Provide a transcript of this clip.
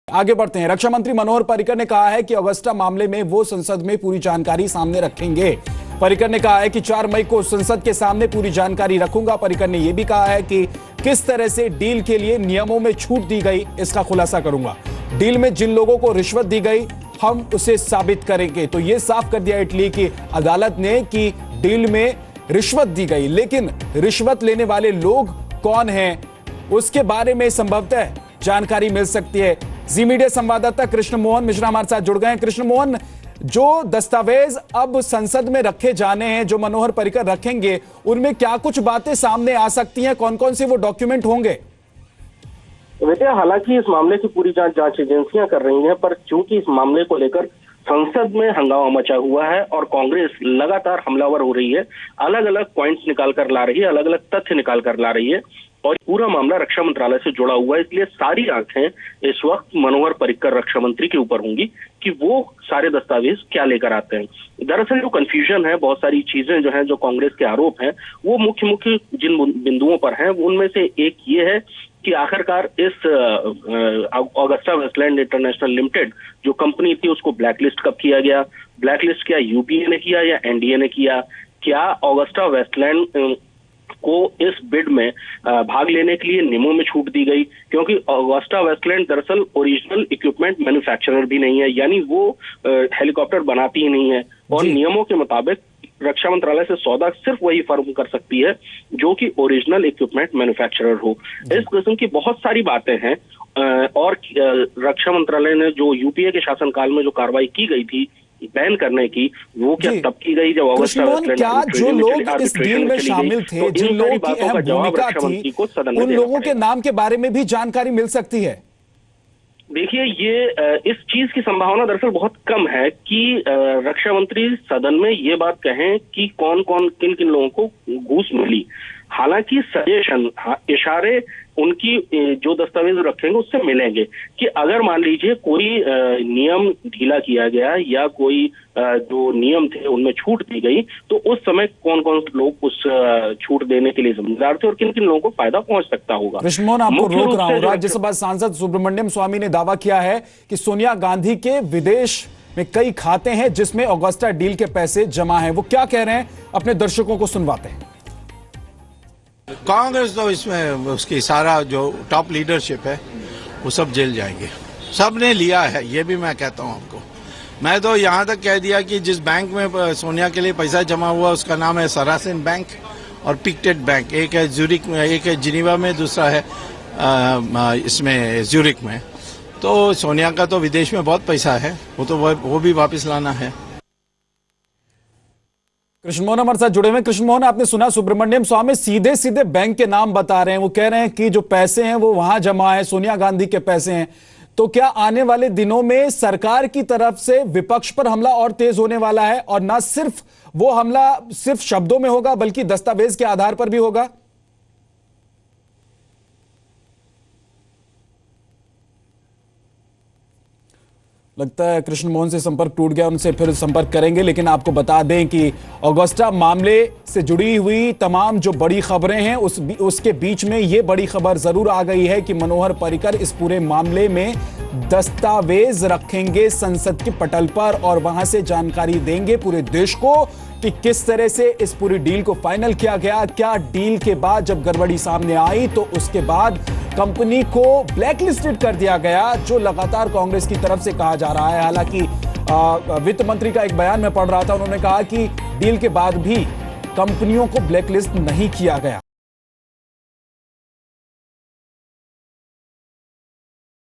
आगे बढ़ते हैं। रक्षा मंत्री मनोहर पर्रिकर ने कहा है कि अगस्ता मामले में वो संसद में पूरी जानकारी सामने रखेंगे। पर्रिकर ने कहा है कि 4 मई को संसद के सामने पूरी जानकारी रखूंगा। पर्रिकर ने यह भी कहा है कि किस तरह से डील के लिए नियमों में छूट दी गई, इसका खुलासा करूंगा। डील में जिन लोगों को रिश्वत दी गई, हम उसे साबित करेंगे। तो यह साफ कर दिया इटली की अदालत ने कि डील में रिश्वत दी गई, लेकिन रिश्वत लेने वाले लोग कौन हैं, उसके बारे में संभवतः जानकारी मिल सकती है। जी मीडिया संवाददाता कृष्ण मोहन मिश्रा हमारे साथ जुड़ गए हैं। कृष्ण मोहन, जो दस्तावेज अब संसद में रखे जाने हैं, जो मनोहर पर्रिकर रखेंगे, उनमें क्या कुछ बातें सामने आ सकती हैं? कौन कौन से वो डॉक्यूमेंट होंगे? बेटे, हालांकि इस मामले की पूरी जांच एजेंसियां कर रही हैं, पर चूंकि इस मामले को लेकर संसद में हंगामा मचा हुआ है और कांग्रेस लगातार हमलावर हो रही है, अलग अलग पॉइंट्स निकाल कर ला रही है, अलग अलग तथ्य निकाल कर ला रही है और पूरा मामला रक्षा मंत्रालय से जुड़ा हुआ है। इसलिए सारी आंखें इस वक्त मनोहर पर्रिकर रक्षा मंत्री के ऊपर होंगी कि वो सारे दस्तावेज क्या लेकर आते हैं। दरअसल जो कंफ्यूजन है, बहुत सारी चीजें जो हैं, जो कांग्रेस के आरोप हैं, वो मुख्य जिन बिंदुओं पर हैं, उनमें से एक ये है कि आखिरकार इस ऑगस्टा वेस्टलैंड इंटरनेशनल लिमिटेड जो कंपनी थी, उसको ब्लैकलिस्ट कब किया गया? ब्लैकलिस्ट क्या यूपीए ने किया या एनडीए ने किया? क्या ऑगस्टा वेस्टलैंड को इस बिड में भाग लेने के लिए नियमों में छूट दी गई? क्योंकि ऑगस्टा वेस्टलैंड दरअसल ओरिजिनल इक्विपमेंट मैन्युफैक्चरर भी नहीं है, यानी वो हेलीकॉप्टर बनाती ही नहीं है और नियमों के मुताबिक रक्षा मंत्रालय से सौदा सिर्फ वही फर्म कर सकती है जो कि ओरिजिनल इक्विपमेंट मैन्युफैक्चरर हो। इस किस्म की बहुत सारी बातें हैं और रक्षा मंत्रालय ने जो यूपीए के शासनकाल में जो कार्रवाई की गई थी बैन करने की, वो क्या तब की गई जब ऑगस्टा वेस्टलैंड क्या जो लोग इस डील में शामिल थे, जिन लोगों की अहम भूमिका थी, उन लोगों के नाम के बारे में भी जानकारी मिल सकती है? देखिए, ये इस चीज की संभावना दरअसल बहुत कम है कि रक्षा मंत्री सदन में ये बात कहें कि कौन कौन किन किन लोगों को घूस मिली। हालांकि सजेशन, इशारे उनकी जो दस्तावेज रखेंगे उससे मिलेंगे कि अगर मान लीजिए कोई नियम ढीला किया गया या कोई जो नियम थे उनमें छूट दी गई, तो उस समय कौन कौन लोग उस छूट देने के लिए जिम्मेदार थे और किन किन लोगों को फायदा पहुंच सकता होगा। कृष्ण मोहन, आपको रोक रहा हूं। राज्यसभा सांसद सुब्रमण्यम स्वामी ने दावा किया है कि सोनिया गांधी के विदेश में कई खाते हैं जिसमें ऑगस्टा डील के पैसे जमा हैं। वो क्या कह रहे हैं, अपने दर्शकों को सुनवाते हैं। कांग्रेस तो इसमें उसकी सारा जो टॉप लीडरशिप है वो सब जेल जाएंगे। सब ने लिया है, ये भी मैं कहता हूं आपको। मैं तो यहां तक कह दिया कि जिस बैंक में सोनिया के लिए पैसा जमा हुआ उसका नाम है सरासिन बैंक और पिक्टेड बैंक। एक है ज्यूरिक में, एक है जिनीवा में, दूसरा है इसमें ज्यूरिक में। तो सोनिया का तो विदेश में बहुत पैसा है, वो भी वापस लाना है। कृष्ण मोहन हमारे साथ जुड़े हुए। कृष्ण मोहन, आपने सुना सुब्रमण्यम स्वामी सीधे सीधे बैंक के नाम बता रहे हैं। वो कह रहे हैं कि जो पैसे हैं वो वहां जमा है, सोनिया गांधी के पैसे हैं। तो क्या आने वाले दिनों में सरकार की तरफ से विपक्ष पर हमला और तेज होने वाला है, और ना सिर्फ वो हमला सिर्फ शब्दों में होगा बल्कि दस्तावेज के आधार पर भी होगा? लगता है कृष्ण मोहन से संपर्क टूट गया, उनसे फिर संपर्क करेंगे। लेकिन आपको बता दें कि ऑगस्टा मामले से जुड़ी हुई तमाम जो बड़ी खबरें हैं उसके बीच में ये बड़ी खबर जरूर आ गई है कि मनोहर पर्रिकर इस पूरे मामले में दस्तावेज रखेंगे संसद के पटल पर और वहां से जानकारी देंगे पूरे देश को कि किस तरह से इस पूरी डील को फाइनल किया गया। क्या डील के बाद जब गड़बड़ी सामने आई तो उसके बाद कंपनी को ब्लैकलिस्टेड कर दिया गया, जो लगातार कांग्रेस की तरफ से कहा जा रहा है। हालांकि वित्त मंत्री का एक बयान में पढ़ रहा था, उन्होंने कहा कि डील के बाद भी कंपनियों को ब्लैकलिस्ट नहीं किया गया।